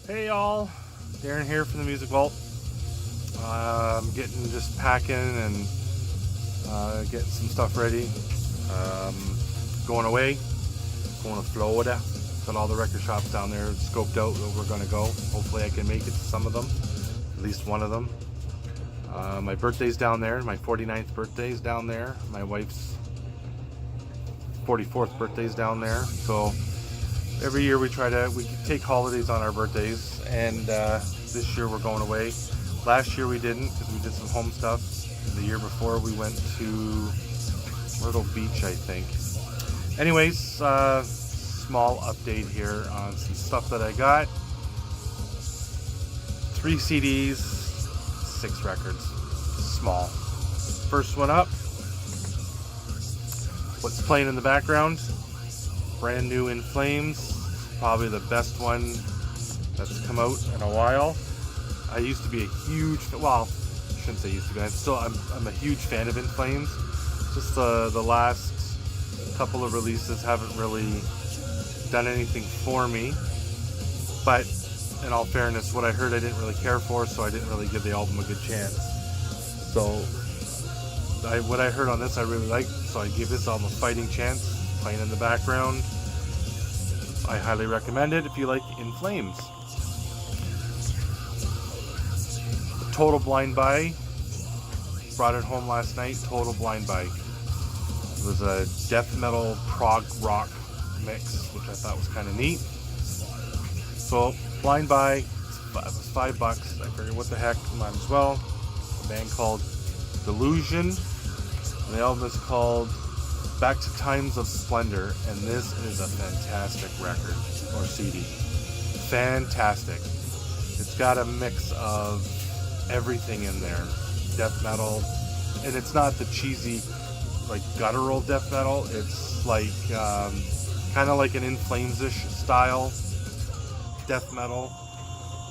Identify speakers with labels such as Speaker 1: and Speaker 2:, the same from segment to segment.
Speaker 1: Hey y'all, Darren here from the Music Vault. I'm just packing and getting some stuff ready. Going away, going to Florida. Got all the record shops down there scoped out where we're going to go. Hopefully I can make it to some of them, at least one of them. My birthday's down there, my 49th birthday's down there. My wife's 44th birthday's down there. So every year we take holidays on our birthdays, and this year we're going away. Last year we didn't because we did some home stuff. The year before we went to Myrtle Beach, I think. Anyways, small update here on some stuff that I got. 3 CDs, 6 records. Small. First one up. What's playing in the background? Brand new In Flames, probably the best one that's come out in a while. I used to be a huge, well, I shouldn't say used to be, I'm a huge fan of In Flames. Just the last couple of releases haven't really done anything for me, but in all fairness, what I heard I didn't really care for, so I didn't really give the album a good chance. So what I heard on this I really liked, so I gave this album a fighting chance. Playing in the background, I highly recommend it if you like In Flames. Total Blind Buy, brought it home last night. Total Blind Buy. It was a death metal prog rock mix, which I thought was kind of neat. So Blind Buy, it was $5. I figured what the heck, might as well. A band called Delusion, and the album is called Back to Times of Splendor, and this is a fantastic record, or CD. Fantastic. It's got a mix of everything in there. Death metal, and it's not the cheesy, like guttural death metal. It's like, kind of like an In Flames-ish style death metal.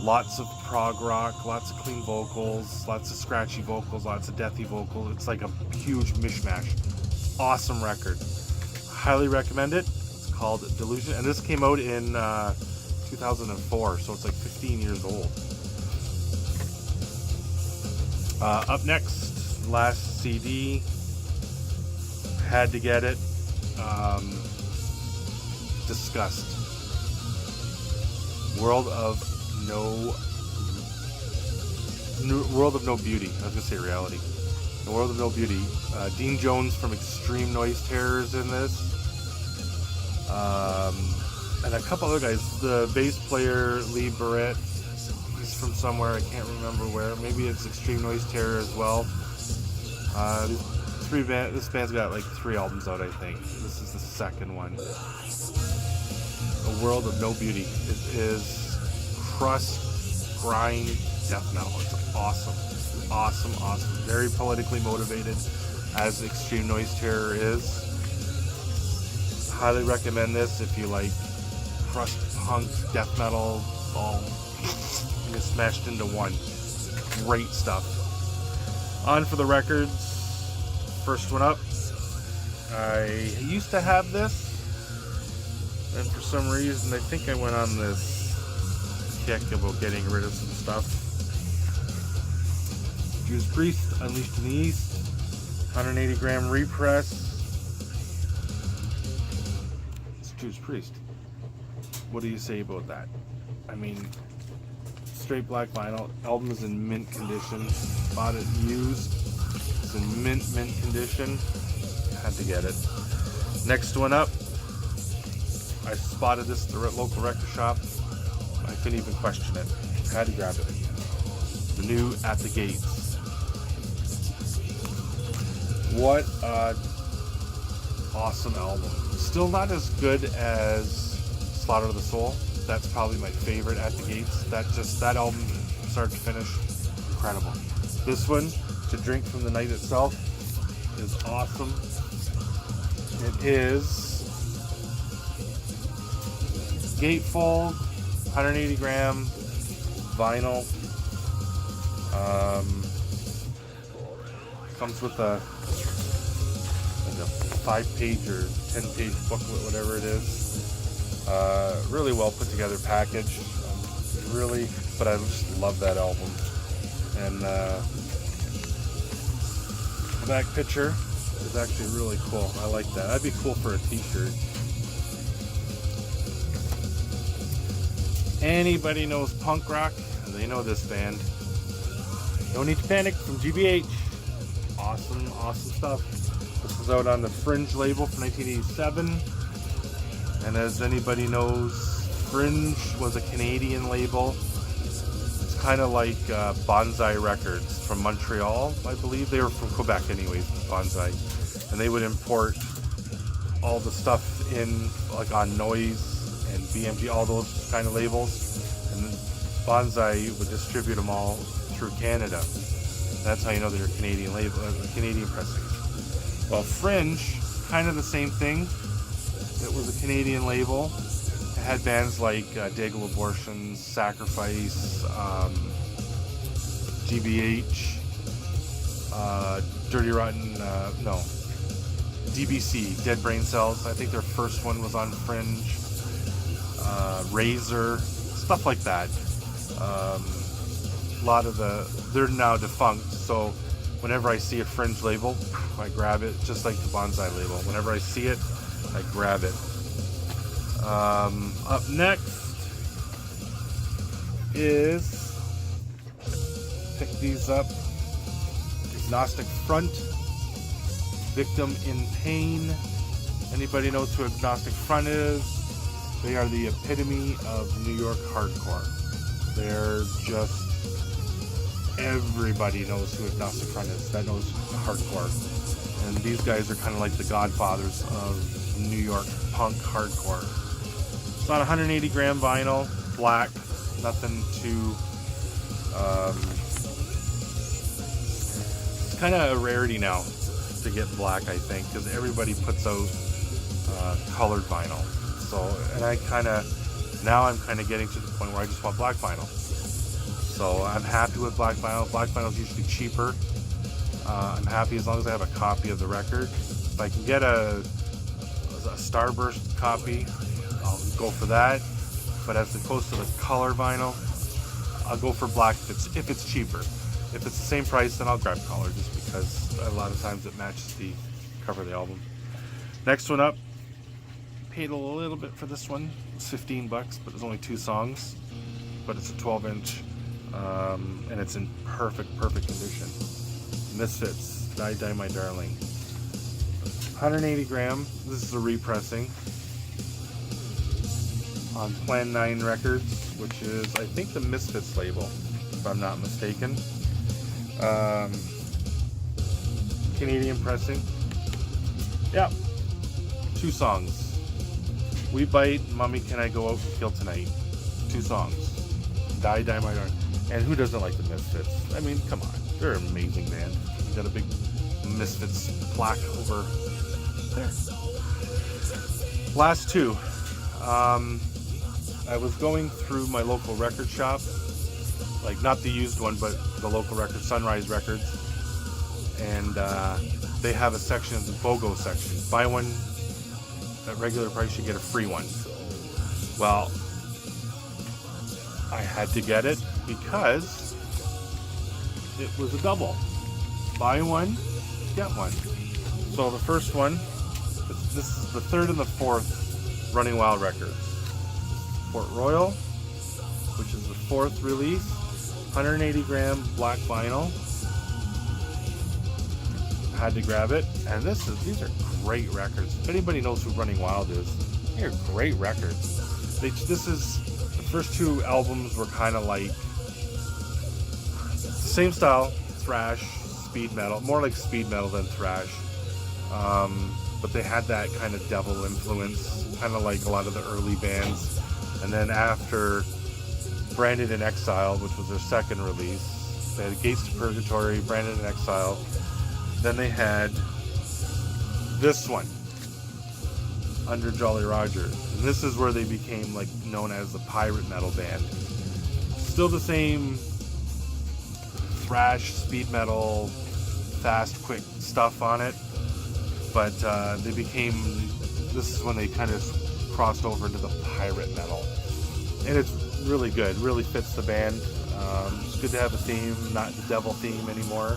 Speaker 1: Lots of prog rock, lots of clean vocals, lots of scratchy vocals, lots of deathy vocals. It's like a huge mishmash. Awesome record. Highly recommend it. It's called Delusion, and this came out in 2004, so it's like 15 years old. Up next, last CD. Had to get it. Disgust. World of No Beauty. I was gonna say reality. The World of No Beauty. Dean Jones from Extreme Noise Terrors in this, and a couple other guys. The bass player Lee Barrett, he's from somewhere, I can't remember where. Maybe it's Extreme Noise Terror as well. This band's got like 3 albums out, I think. This is the second one. The World of No Beauty. It is crust grind death metal. It's awesome. Awesome. Very politically motivated, as Extreme Noise Terror is. Highly recommend this if you like crust punk death metal, all just smashed into one. Great stuff. On for the records. First one up. I used to have this, and for some reason I think I went on this kick about getting rid of some stuff. Judas Priest, Unleashed in the East, 180 gram repress. It's Judas Priest. What do you say about that? I mean, straight black vinyl. Album is in mint condition. Bought it used. It's in mint condition. Had to get it. Next one up. I spotted this at the local record shop. I couldn't even question it. Had to grab it. The new At the Gates. What a awesome album. Still not as good as Slaughter of the Soul. That's probably my favorite At the Gates. That album, start to finish, incredible. This one, To Drink from the Night Itself, is awesome. It is gatefold, 180 gram vinyl. Comes with a 5-page or 10-page booklet, whatever it is. Really well put together package. really, but I just love that album. And the back picture is actually really cool. I like that. That'd be cool for a t-shirt. Anybody knows punk rock, they know this band. No Need to Panic from GBH. Awesome, awesome stuff. This was out on the Fringe label from 1987. And as anybody knows, Fringe was a Canadian label. It's kind of like Bonsai Records from Montreal, I believe. They were from Quebec anyways, Bonsai. And they would import all the stuff in, like on Noise and BMG, all those kind of labels. And Bonsai would distribute them all through Canada. That's how you know they're a Canadian label, Canadian pressing. Well, Fringe, kind of the same thing. It was a Canadian label. It had bands like Dagal Abortion, Sacrifice, GBH, Dirty Rotten, DBC, Dead Brain Cells. I think their first one was on Fringe. Razor, stuff like that. A lot of they're now defunct, so whenever I see a Fringe label, I grab it, just like the Bonsai label. Whenever I see it, I grab it. Up next is, pick these up, Agnostic Front, Victim in Pain. Anybody knows who Agnostic Front is? They are the epitome of New York hardcore. They're just, everybody knows who Agnostic Front is. That knows hardcore. And these guys are kind of like the godfathers of New York punk hardcore. It's on 180 gram vinyl, black, nothing too, it's kind of a rarity now to get black, I think, because everybody puts out colored vinyl. So, and I'm kind of getting to the point where I just want black vinyl. So I'm happy with black vinyl. Black vinyl is usually cheaper. I'm happy as long as I have a copy of the record. If I can get a Starburst copy, I'll go for that. But as opposed to the color vinyl, I'll go for black if it's cheaper. If it's the same price, then I'll grab color, just because a lot of times it matches the cover of the album. Next one up, paid a little bit for this one. It's $15, but there's only 2 songs. But it's a 12-inch, and it's in perfect condition. Misfits, Die Die My Darling. 180 gram. This is a repressing on Plan 9 Records, which is, I think, the Misfits label, if I'm not mistaken. Canadian pressing. Yeah, 2 songs. We Bite, Mummy Can I Go Out and Kill Tonight. 2 songs. Die Die My Darling. And who doesn't like the Misfits? I mean, come on. They're an amazing band. Got a big Misfits plaque over there. Last 2. I was going through my local record shop, like not the used one, but the local record, Sunrise Records, and they have a section, the BOGO section. Buy one at regular price, you get a free one. Well, I had to get it because it was a double. Buy one, get one. So the first one, this is the 3rd and the 4th Running Wild records. Port Royal, which is the 4th release, 180 gram black vinyl. Had to grab it, and these are great records. If anybody knows who Running Wild is, they're great records. The first 2 albums were kind of like the same style, thrash, speed metal, more like speed metal than thrash. But they had that kind of devil influence, kind of like a lot of the early bands. And then after Branded in Exile, which was their 2nd release, they had Gates to Purgatory, Branded in Exile. Then they had this one, Under Jolly Roger. And this is where they became like known as the pirate metal band. Still the same thrash, speed metal, fast, quick stuff on it. But this is when they kind of crossed over into the pirate metal. And it's really good. Really fits the band. It's good to have a theme, not the devil theme anymore.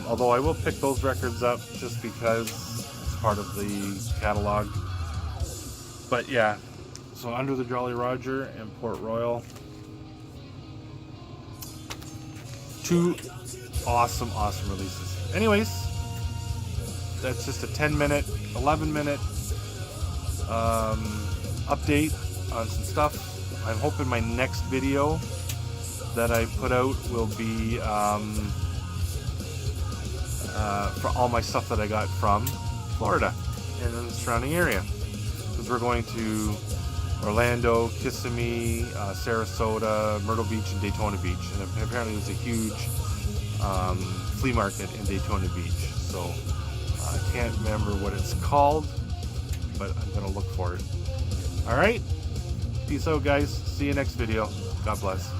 Speaker 1: Although I will pick those records up just because it's part of the catalog. But yeah, so Under the Jolly Roger and Port Royal. Two awesome releases. Anyways, that's just a 10-minute, 11-minute update on some stuff. I'm hoping my next video that I put out will be for all my stuff that I got from Florida and in the surrounding area. Because we're going to Orlando, Kissimmee, Sarasota, Myrtle Beach, and Daytona Beach. And apparently there's a huge flea market in Daytona Beach. So I can't remember what it's called, but I'm going to look for it. Alright, peace out guys. See you next video. God bless.